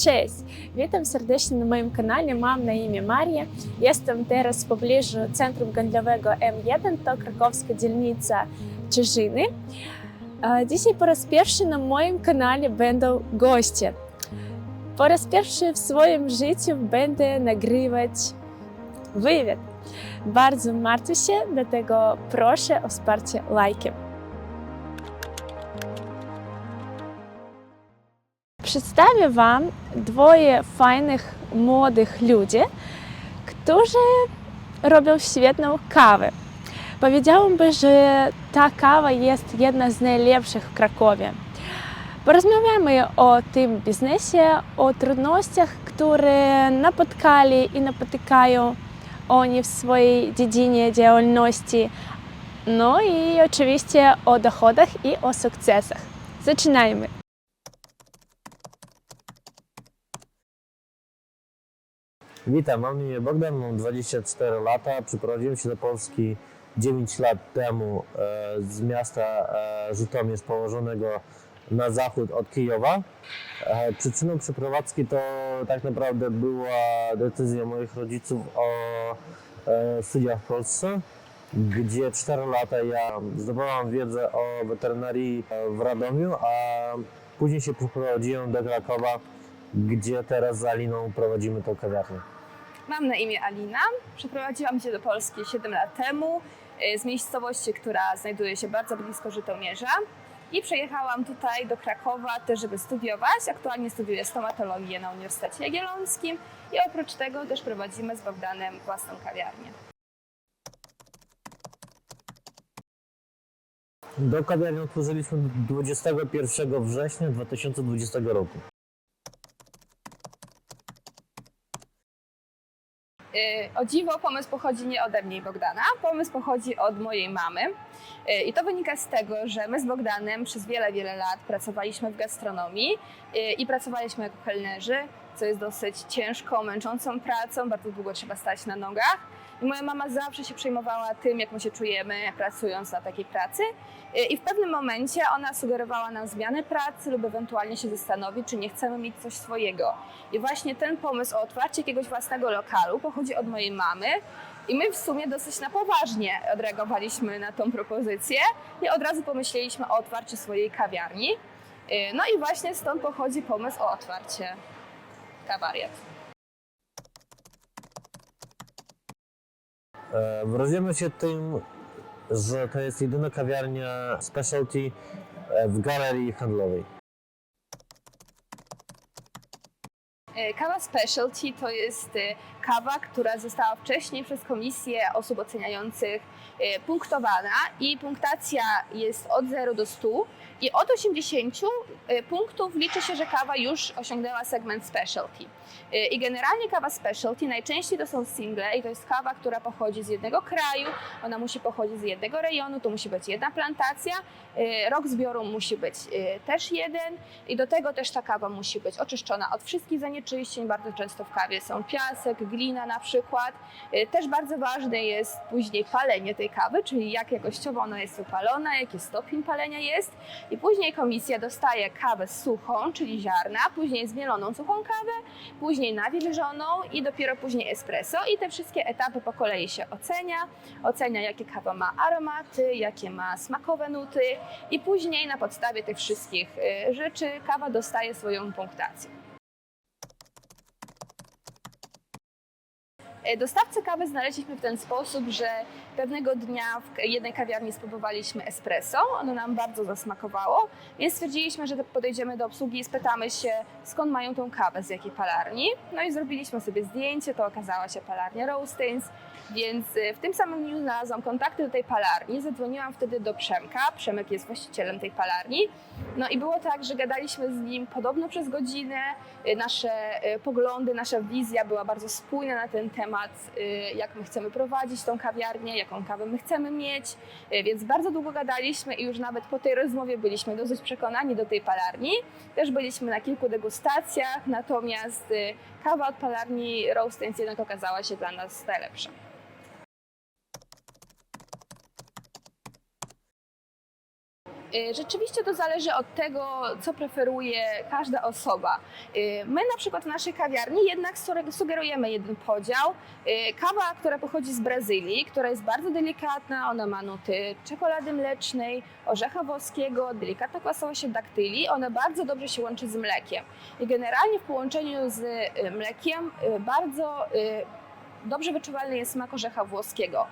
Cześć! Witam serdecznie na moim kanale. Mam na imię Maria. Jestem teraz w pobliżu centrum handlowego M1, to krakowska dzielnica Cieszyny. Dzisiaj po raz pierwszy na moim kanale będą goście. Po raz pierwszy w swoim życiu będę nagrywać wywiad. Bardzo martwię się, dlatego proszę o wsparcie lajkiem. Przedstawię Wam dwoje fajnych, młodych ludzi, którzy robią świetną kawę. Powiedziałabym, że ta kawa jest jedna z najlepszych w Krakowie. Porozmawiamy o tym biznesie, o trudnościach, które napotkali i napotykają oni w swojej dziedzinie działalności. No i oczywiście o dochodach i o sukcesach. Zaczynajmy! Witam, mam na imię Bogdan, mam 24 lata. Przyprowadziłem się do Polski 9 lat temu z miasta Żytomierz, położonego na zachód od Kijowa. Przyczyną przeprowadzki to tak naprawdę była decyzja moich rodziców o studiach w Polsce, gdzie 4 lata ja zdobywałem wiedzę o weterynarii w Radomiu, a później się przeprowadziłem do Krakowa, gdzie teraz z Aliną prowadzimy tą kawiarnię. Mam na imię Alina. Przeprowadziłam się do Polski 7 lat temu z miejscowości, która znajduje się bardzo blisko Żytomierza i przejechałam tutaj do Krakowa też, żeby studiować. Aktualnie studiuję stomatologię na Uniwersytecie Jagiellońskim i oprócz tego też prowadzimy z Bogdanem własną kawiarnię. Do kawiarni otworzyliśmy 21 września 2020 roku. O dziwo, pomysł pochodzi nie ode mnie i Bogdana, pomysł pochodzi od mojej mamy. I to wynika z tego, że my z Bogdanem przez wiele lat pracowaliśmy w gastronomii i pracowaliśmy jako kelnerzy, co jest dosyć ciężką, męczącą pracą, bardzo długo trzeba stać na nogach. I moja mama zawsze się przejmowała tym, jak my się czujemy pracując na takiej pracy. I w pewnym momencie ona sugerowała nam zmianę pracy lub ewentualnie się zastanowić, czy nie chcemy mieć coś swojego. I właśnie ten pomysł o otwarciu jakiegoś własnego lokalu pochodzi od mojej mamy. I my w sumie dosyć na poważnie odreagowaliśmy na tą propozycję i od razu pomyśleliśmy o otwarciu swojej kawiarni. No i właśnie stąd pochodzi pomysł o otwarcie kawariat. Wyrazimy się tym, że to jest jedyna kawiarnia specialty w galerii handlowej. Kawa specialty to jest kawa, która została wcześniej przez Komisję Osób Oceniających punktowana i punktacja jest od 0 do 100 i od 80 punktów liczy się, że kawa już osiągnęła segment specialty. I generalnie kawa specialty najczęściej to są single i to jest kawa, która pochodzi z jednego kraju, ona musi pochodzić z jednego rejonu, to musi być jedna plantacja, rok zbioru musi być też jeden i do tego też ta kawa musi być oczyszczona od wszystkich zanieczyszczeń. Bardzo często w kawie są piasek, glina na przykład. Też bardzo ważne jest później palenie tej kawy, czyli jak jakościowo ona jest wypalona, jaki stopień palenia jest. I później komisja dostaje kawę suchą, czyli ziarna, później zmieloną suchą kawę, później nawilżoną i dopiero później espresso. I te wszystkie etapy po kolei się ocenia. Ocenia, jakie kawa ma aromaty, jakie ma smakowe nuty i później na podstawie tych wszystkich rzeczy kawa dostaje swoją punktację. Dostawcę kawy znaleźliśmy w ten sposób, że pewnego dnia w jednej kawiarni spróbowaliśmy espresso, ono nam bardzo zasmakowało, więc stwierdziliśmy, że podejdziemy do obsługi i spytamy się, skąd mają tą kawę, z jakiej palarni. No i zrobiliśmy sobie zdjęcie, to okazała się palarnia Roastings, więc w tym samym dniu znalazłam kontakty do tej palarni, zadzwoniłam wtedy do Przemka, Przemek jest właścicielem tej palarni. No i było tak, że gadaliśmy z nim podobno przez godzinę, nasze poglądy, nasza wizja była bardzo spójna na ten temat, jak my chcemy prowadzić tą kawiarnię, jaką kawę my chcemy mieć, więc bardzo długo gadaliśmy i już nawet po tej rozmowie byliśmy dosyć przekonani do tej palarni. Też byliśmy na kilku degustacjach, natomiast kawa od palarni Roastings jednak okazała się dla nas najlepsza. Rzeczywiście to zależy od tego, co preferuje każda osoba. My na przykład w naszej kawiarni jednak sugerujemy jeden podział. Kawa, która pochodzi z Brazylii, która jest bardzo delikatna, ona ma nuty czekolady mlecznej, orzecha włoskiego, delikatna kwasowość daktyli, ona bardzo dobrze się łączy z mlekiem. I generalnie w połączeniu z mlekiem bardzo dobrze wyczuwalny jest smak orzecha włoskiego,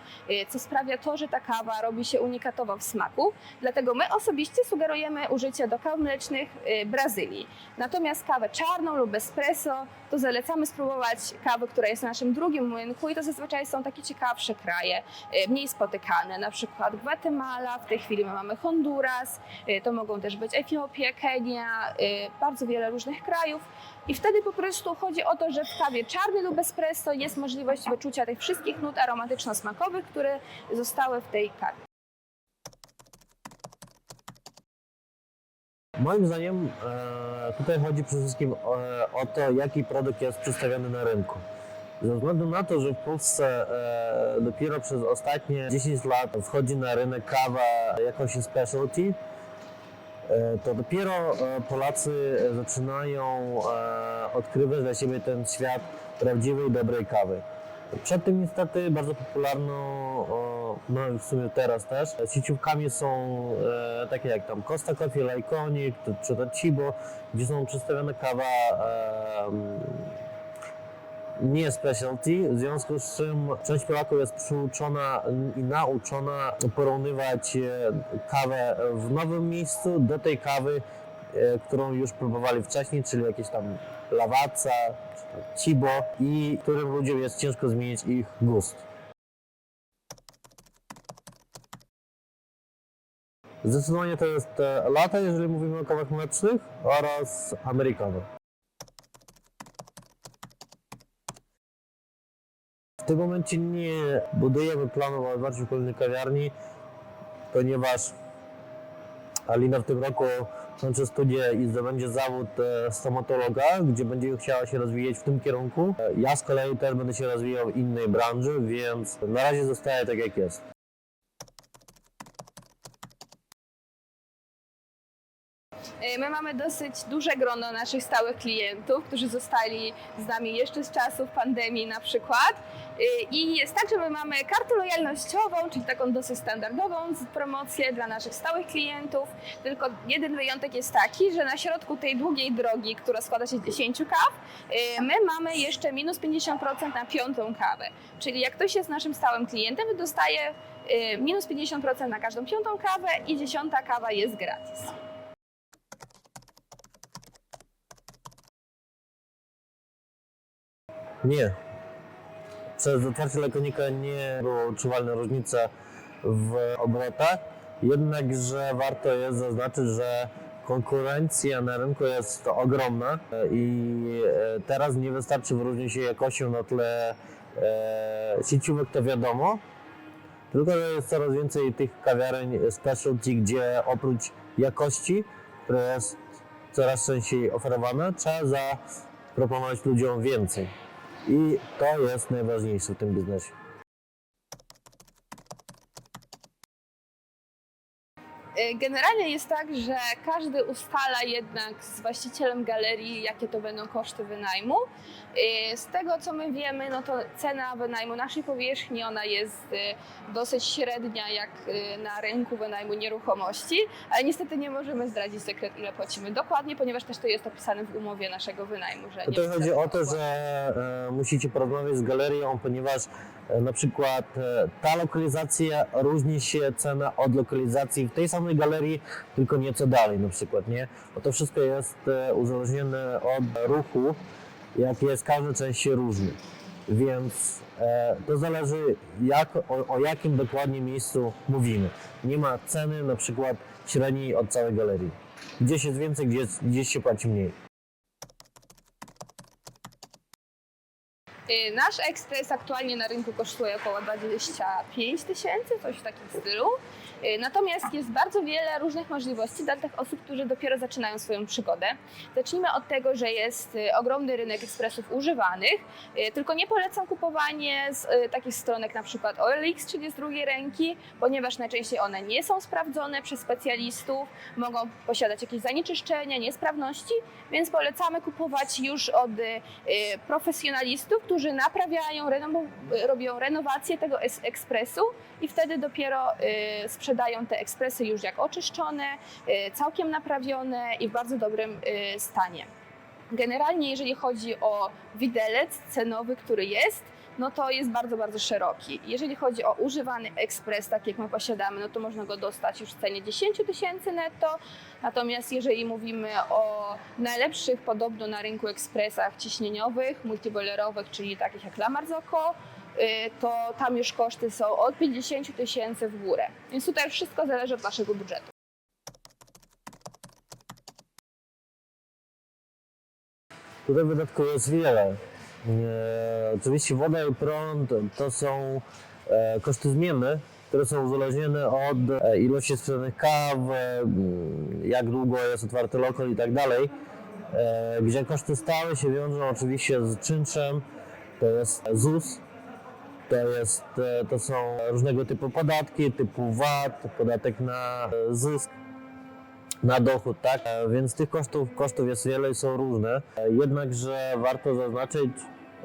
co sprawia to, że ta kawa robi się unikatowa w smaku. Dlatego my osobiście sugerujemy użycie do kaw mlecznych Brazylii. Natomiast kawę czarną lub espresso to zalecamy spróbować kawy, która jest na naszym drugim młynku i to zazwyczaj są takie ciekawsze kraje, mniej spotykane, na przykład Gwatemala, w tej chwili my mamy Honduras, to mogą też być Etiopia, Kenia, bardzo wiele różnych krajów. I wtedy po prostu chodzi o to, że w kawie czarnej lub espresso jest możliwość wyczucia tych wszystkich nut aromatyczno-smakowych, które zostały w tej kawie. Moim zdaniem tutaj chodzi przede wszystkim o to, jaki produkt jest przedstawiony na rynku. Ze względu na to, że w Polsce dopiero przez ostatnie 10 lat wchodzi na rynek kawa jakości specialty, to dopiero Polacy zaczynają odkrywać dla siebie ten świat prawdziwej, dobrej kawy. Przedtem niestety bardzo popularną, no i w sumie teraz też, sieciówkami są takie jak tam Costa Coffee, Lajkonik czy to Cibo, gdzie są przedstawione kawa nie specialty, w związku z czym część Polaków jest przyuczona i nauczona porównywać kawę w nowym miejscu do tej kawy, którą już próbowali wcześniej, czyli jakieś tam Lavazza, czy tam Cibo, i którym ludziom jest ciężko zmienić ich gust. Zdecydowanie to jest latte, jeżeli mówimy o kawach mlecznych, oraz americano. W tym momencie nie budujemy planów o otwarciu kolejnej kawiarni, ponieważ Alina w tym roku kończy studia i zdobędzie zawód stomatologa, gdzie będzie chciała się rozwijać w tym kierunku. Ja z kolei też będę się rozwijał w innej branży, więc na razie zostaje tak jak jest. My mamy dosyć duże grono naszych stałych klientów, którzy zostali z nami jeszcze z czasów pandemii na przykład. I jest tak, że my mamy kartę lojalnościową, czyli taką dosyć standardową promocję dla naszych stałych klientów. Tylko jeden wyjątek jest taki, że na środku tej długiej drogi, która składa się z 10 kaw, my mamy jeszcze minus 50% na 5. kawę. Czyli jak ktoś jest naszym stałym klientem, dostaje minus 50% na każdą 5. kawę i 10. kawa jest gratis. Nie. Przez otwarcie Lajkonika nie było odczuwalna różnica w obrotach, jednakże warto jest zaznaczyć, że konkurencja na rynku jest ogromna i teraz nie wystarczy wyróżnić się jakością na tle sieciówek, to wiadomo, tylko że jest coraz więcej tych kawiaren specialty, gdzie oprócz jakości, która jest coraz częściej oferowana, trzeba zaproponować ludziom więcej. I to jest najważniejsze w tym biznesie. Generalnie jest tak, że każdy ustala jednak z właścicielem galerii, jakie to będą koszty wynajmu. Z tego co my wiemy, no to cena wynajmu naszej powierzchni, ona jest dosyć średnia jak na rynku wynajmu nieruchomości, ale niestety nie możemy zdradzić sekret, ile płacimy dokładnie, ponieważ też to jest opisane w umowie naszego wynajmu. Że Tutaj chodzi o to, że musicie porozmawiać z galerią, ponieważ na przykład ta lokalizacja różni się cena od lokalizacji w tej samej galerii, tylko nieco dalej na przykład, nie? Bo to wszystko jest uzależnione od ruchu, jak jest każda część różny. Więc to zależy o jakim dokładnie miejscu mówimy. Nie ma ceny na przykład średniej od całej galerii. Gdzieś jest więcej, gdzieś się płaci mniej. Nasz ekspres aktualnie na rynku kosztuje około 25 tysięcy, coś w takim stylu. Natomiast jest bardzo wiele różnych możliwości dla tych osób, którzy dopiero zaczynają swoją przygodę. Zacznijmy od tego, że jest ogromny rynek ekspresów używanych, tylko nie polecam kupowanie z takich stron jak na przykład OLX, czyli z drugiej ręki, ponieważ najczęściej one nie są sprawdzone przez specjalistów, mogą posiadać jakieś zanieczyszczenia, niesprawności, więc polecamy kupować już od profesjonalistów, którzy naprawiają, robią renowację tego ekspresu i wtedy dopiero sprzedają te ekspresy już jak oczyszczone, całkiem naprawione i w bardzo dobrym stanie. Generalnie jeżeli chodzi o widelec cenowy, który jest, no to jest bardzo, bardzo szeroki. Jeżeli chodzi o używany ekspres, tak jak my posiadamy, no to można go dostać już w cenie 10 tysięcy netto. Natomiast jeżeli mówimy o najlepszych podobno na rynku ekspresach ciśnieniowych, multiboilerowych, czyli takich jak La Marzocco, to tam już koszty są od 50 tysięcy w górę. Więc tutaj wszystko zależy od waszego budżetu. Tutaj wydatków jest wiele. Oczywiście woda i prąd to są koszty zmienne, które są uzależnione od ilości sprzedanych kaw, jak długo jest otwarty lokal i tak dalej. Gdzie koszty stałe się wiążą oczywiście z czynszem, to jest ZUS, to są różnego typu podatki, typu VAT, podatek na zysk, na dochód, tak? Więc tych kosztów jest wiele i są różne. Jednakże warto zaznaczyć,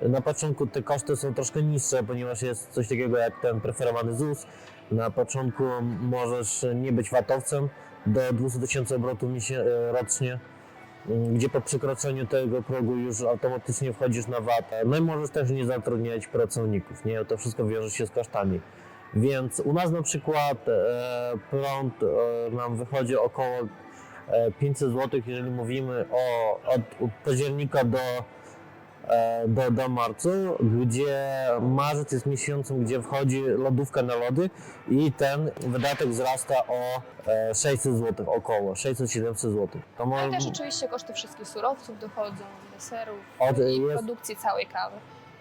na początku te koszty są troszkę niższe, ponieważ jest coś takiego jak ten preferowany ZUS. Na początku możesz nie być VAT-owcem do 200 tysięcy obrotów rocznie, gdzie po przekroczeniu tego progu już automatycznie wchodzisz na VAT. No i możesz też nie zatrudniać pracowników, nie? To wszystko wiąże się z kosztami. Więc u nas na przykład prąd nam wychodzi około 500 zł, jeżeli mówimy od października do marcu, gdzie marzec jest miesiącem, gdzie wchodzi lodówka na lody i ten wydatek wzrasta o 600 zł, około 600-700 zł. Ale też oczywiście koszty wszystkich surowców dochodzą, deserów i produkcji całej kawy.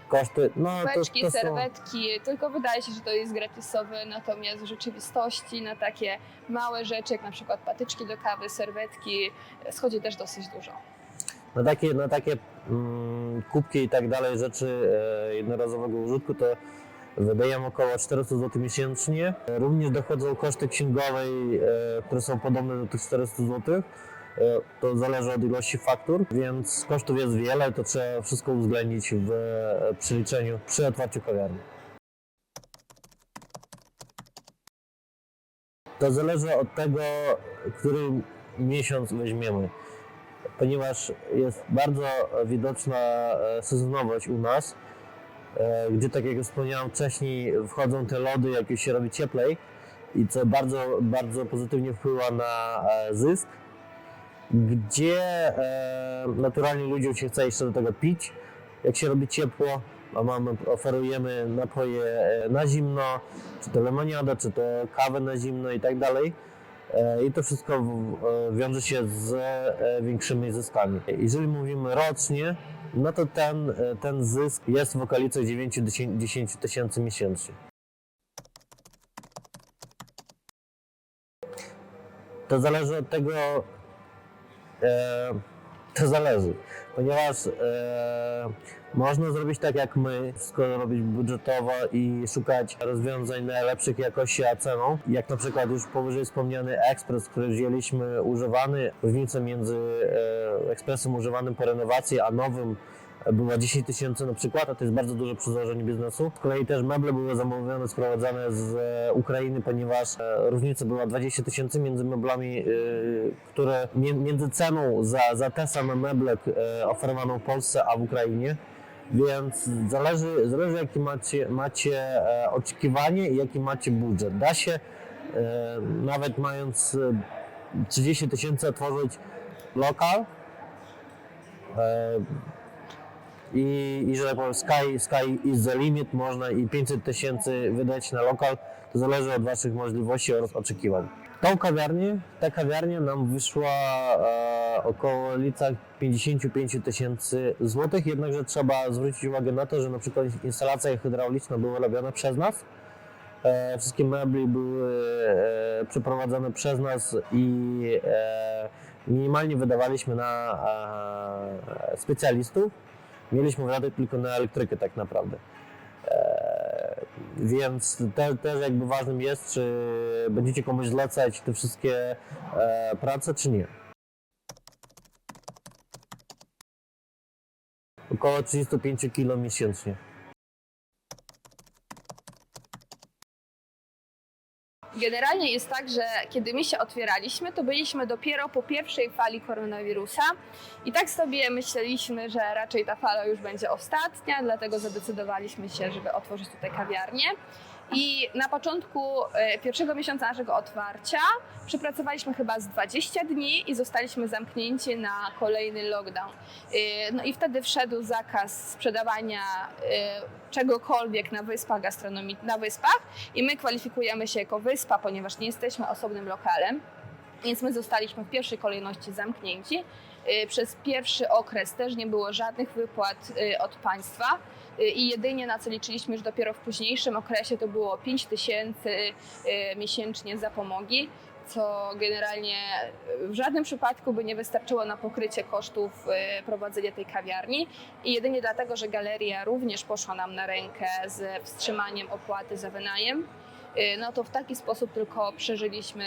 Koszty, no Kubeczki, serwetki, tylko wydaje się, że to jest gratisowe, natomiast w rzeczywistości na takie małe rzeczy, jak na przykład patyczki do kawy, serwetki, schodzi też dosyć dużo. Na takie kubki i tak dalej, rzeczy jednorazowego użytku, to wydajemy około 400 zł miesięcznie. Również dochodzą koszty księgowej, które są podobne do tych 400 zł. To zależy od ilości faktur, więc kosztów jest wiele, to trzeba wszystko uwzględnić w przeliczeniu przy otwarciu kawiarni. To zależy od tego, który miesiąc weźmiemy, ponieważ jest bardzo widoczna sezonowość u nas, gdzie, tak jak wspomniałem wcześniej, wchodzą te lody, jak już się robi cieplej i co bardzo, bardzo pozytywnie wpływa na zysk, gdzie naturalnie ludziom się chce jeszcze do tego pić. Jak się robi ciepło, oferujemy napoje na zimno, czy to lemoniada, czy to kawę na zimno i tak dalej. I to wszystko wiąże się z większymi zyskami. Jeżeli mówimy rocznie, no to ten zysk jest w okolicach 9-10 tysięcy miesięcznie. To zależy od tego, ponieważ można zrobić tak jak my, wszystko robić budżetowo i szukać rozwiązań najlepszych jakości a ceną. Jak na przykład już powyżej wspomniany ekspres, który wzięliśmy używany, różnica między ekspresem używanym po renowacji a nowym była 10 tysięcy na przykład, a to jest bardzo duże przy założeniu biznesu. Z kolei też meble były zamówione, sprowadzane z Ukrainy, ponieważ różnica była 20 tysięcy między meblami, które między ceną za te same meble oferowaną w Polsce, a w Ukrainie. Więc zależy jakie macie oczekiwanie i jaki macie budżet. Da się nawet mając 30 tysięcy otworzyć lokal, i że tak powiem, sky is the limit, można i 500 tysięcy wydać na lokal, zależy od Waszych możliwości oraz oczekiwań. Ta kawiarnia nam wyszła około 55 000 złotych, jednakże trzeba zwrócić uwagę na to, że na przykład instalacja hydrauliczna była robiona przez nas. Wszystkie mebli były przeprowadzone przez nas i minimalnie wydawaliśmy na specjalistów. Mieliśmy wydatek tylko na elektrykę tak naprawdę. Więc też jakby ważnym jest, czy będziecie komuś zlecać te wszystkie prace, czy nie. Około 35 kg miesięcznie. Generalnie jest tak, że kiedy my się otwieraliśmy, to byliśmy dopiero po pierwszej fali koronawirusa i tak sobie myśleliśmy, że raczej ta fala już będzie ostatnia, dlatego zadecydowaliśmy się, żeby otworzyć tutaj kawiarnię. I na początku pierwszego miesiąca naszego otwarcia przepracowaliśmy chyba z 20 dni i zostaliśmy zamknięci na kolejny lockdown. No i wtedy wszedł zakaz sprzedawania czegokolwiek na wyspach na wyspach i my kwalifikujemy się jako wyspa, ponieważ nie jesteśmy osobnym lokalem, więc my zostaliśmy w pierwszej kolejności zamknięci. Przez pierwszy okres też nie było żadnych wypłat od państwa i jedynie na co liczyliśmy już dopiero w późniejszym okresie to było 5 000 miesięcznie zapomogi, co generalnie w żadnym przypadku by nie wystarczyło na pokrycie kosztów prowadzenia tej kawiarni i jedynie dlatego, że galeria również poszła nam na rękę z wstrzymaniem opłaty za wynajem, no to w taki sposób tylko przeżyliśmy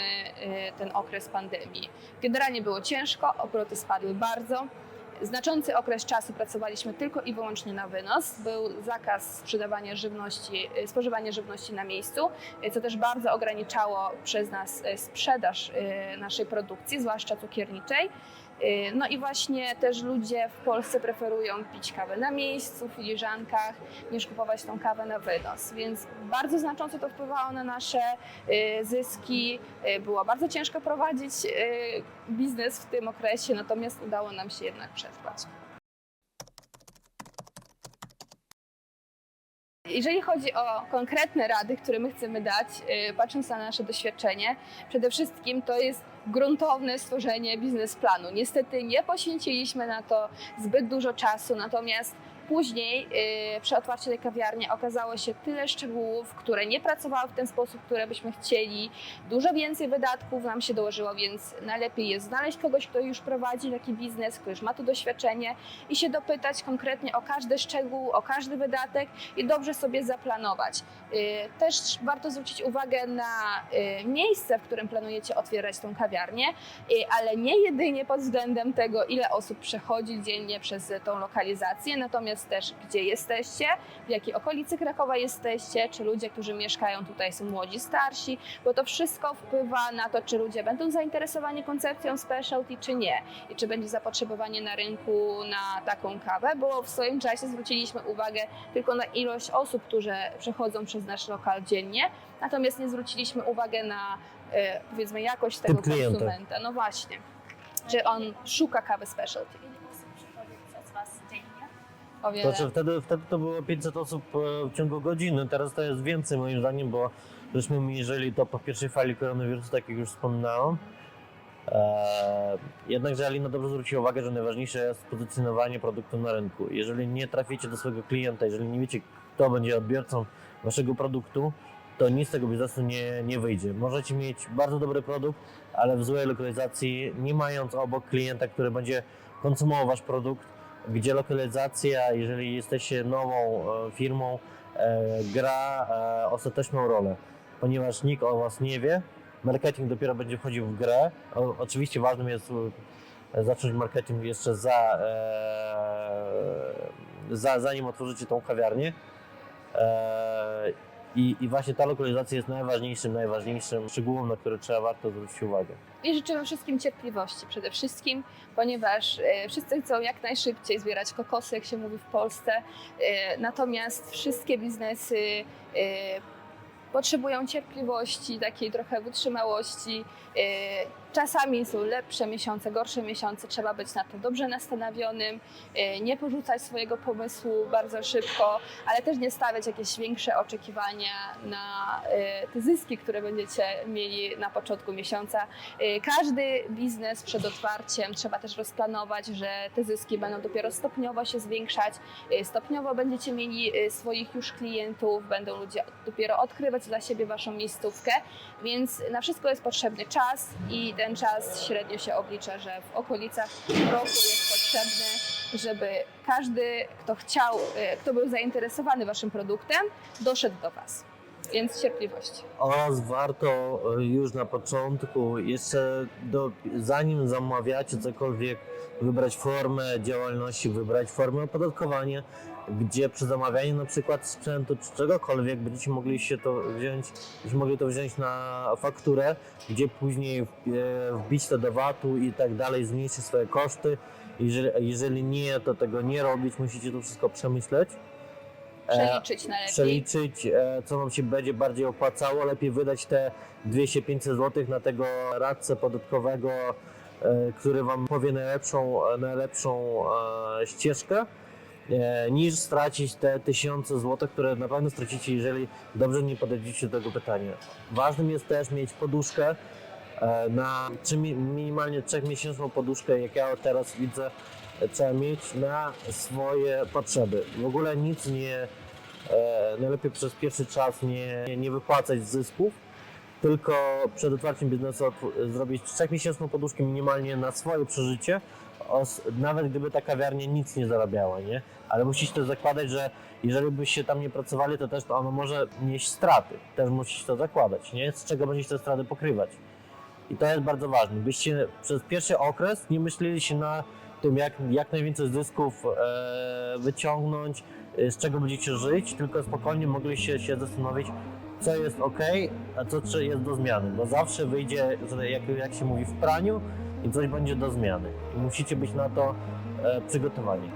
ten okres pandemii. Generalnie było ciężko, obroty spadły bardzo. Znaczący okres czasu pracowaliśmy tylko i wyłącznie na wynos. Był zakaz sprzedawania żywności, spożywania żywności na miejscu, co też bardzo ograniczało przez nas sprzedaż naszej produkcji, zwłaszcza cukierniczej. No i właśnie też ludzie w Polsce preferują pić kawę na miejscu, w filiżankach, niż kupować tą kawę na wynos. Więc bardzo znacząco to wpływało na nasze zyski. Było bardzo ciężko prowadzić biznes w tym okresie, natomiast udało nam się jednak przetrwać. Jeżeli chodzi o konkretne rady, które my chcemy dać, patrząc na nasze doświadczenie, przede wszystkim to jest gruntowne stworzenie biznesplanu. Niestety nie poświęciliśmy na to zbyt dużo czasu, natomiast później przy otwarciu tej kawiarni okazało się tyle szczegółów, które nie pracowały w ten sposób, które byśmy chcieli. Dużo więcej wydatków nam się dołożyło, więc najlepiej jest znaleźć kogoś, kto już prowadzi taki biznes, kto już ma to doświadczenie i się dopytać konkretnie o każdy szczegół, o każdy wydatek i dobrze sobie zaplanować. Też warto zwrócić uwagę na miejsce, w którym planujecie otwierać tą kawiarnię, ale nie jedynie pod względem tego, ile osób przechodzi dziennie przez tą lokalizację, natomiast też gdzie jesteście, w jakiej okolicy Krakowa jesteście, czy ludzie, którzy mieszkają tutaj są młodzi, starsi, bo to wszystko wpływa na to, czy ludzie będą zainteresowani koncepcją specialty, czy nie i czy będzie zapotrzebowanie na rynku na taką kawę, bo w swoim czasie zwróciliśmy uwagę tylko na ilość osób, które przechodzą przez nasz lokal dziennie, natomiast nie zwróciliśmy uwagę na powiedzmy jakość tego konsumenta. No właśnie, czy on szuka kawy specialty. O wiele. Znaczy wtedy to było 500 osób w ciągu godziny, teraz to jest więcej moim zdaniem, bo żeśmy mierzyli to po pierwszej fali koronawirusa, tak jak już wspominałem. Jednakże Alina dobrze zwróciła uwagę, że najważniejsze jest pozycjonowanie produktu na rynku. Jeżeli nie traficie do swojego klienta, jeżeli nie wiecie, kto będzie odbiorcą waszego produktu, to nic z tego biznesu nie wyjdzie. Możecie mieć bardzo dobry produkt, ale w złej lokalizacji, nie mając obok klienta, który będzie konsumował wasz produkt, gdzie lokalizacja, jeżeli jesteście nową firmą, gra ostateczną rolę, ponieważ nikt o was nie wie, marketing dopiero będzie wchodził w grę. Oczywiście ważnym jest zacząć marketing jeszcze zanim otworzycie tą kawiarnię. I właśnie ta lokalizacja jest najważniejszym szczegółem, na który warto zwrócić uwagę. I życzymy wszystkim cierpliwości przede wszystkim, ponieważ wszyscy chcą jak najszybciej zbierać kokosy, jak się mówi w Polsce, natomiast wszystkie biznesy potrzebują cierpliwości, takiej trochę wytrzymałości Czasami są lepsze miesiące, gorsze miesiące, trzeba być na to dobrze nastanowionym, nie porzucać swojego pomysłu bardzo szybko, ale też nie stawiać jakieś większe oczekiwania na te zyski, które będziecie mieli na początku miesiąca. Każdy biznes przed otwarciem trzeba też rozplanować, że te zyski będą dopiero stopniowo się zwiększać, stopniowo będziecie mieli swoich już klientów, będą ludzie dopiero odkrywać dla siebie waszą miejscówkę, więc na wszystko jest potrzebny czas i ten czas średnio się oblicza, że w okolicach roku jest potrzebny, żeby każdy, kto chciał, kto był zainteresowany waszym produktem, doszedł do was. Więc cierpliwość. Oraz warto już na początku, jeszcze zanim zamawiacie cokolwiek, wybrać formę działalności, wybrać formę opodatkowania, gdzie przy zamawianiu na przykład sprzętu czy czegokolwiek będziecie mogli to wziąć na fakturę, gdzie później wbić to do VAT-u i tak dalej, zmniejszyć swoje koszty. Jeżeli nie, to tego nie robić, musicie to wszystko przemyśleć. Przeliczyć najlepiej. Przeliczyć, co Wam się będzie bardziej opłacało. Lepiej wydać te 200-500 zł na tego radcę podatkowego, który Wam powie najlepszą ścieżkę, niż stracić te 1000 zł, które na pewno stracicie, jeżeli dobrze nie podejdziecie do tego pytania. Ważnym jest też mieć poduszkę, minimalnie 3-miesięczną poduszkę, jak ja teraz widzę, trzeba mieć na swoje potrzeby. W ogóle nic najlepiej przez pierwszy czas nie wypłacać zysków, tylko przed otwarciem biznesu zrobić 3-miesięczną poduszkę minimalnie na swoje przeżycie, nawet gdyby ta kawiarnia nic nie zarabiała, nie? Ale musicie to zakładać, że jeżeli byście tam nie pracowali, to też ono może nieść straty. Też musicie to zakładać, nie? Z czego będziecie te straty pokrywać. I to jest bardzo ważne, byście przez pierwszy okres nie myśleli się na tym, jak najwięcej zysków wyciągnąć, z czego będziecie żyć, tylko spokojnie mogliście się zastanowić, co jest ok, a co jest do zmiany, bo zawsze wyjdzie, jak się mówi, w praniu i coś będzie do zmiany. I musicie być na to przygotowani.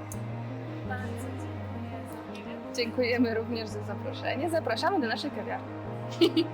Bardzo dziękuję za uwagę. Dziękujemy również za zaproszenie. Zapraszamy do naszej kawiarni.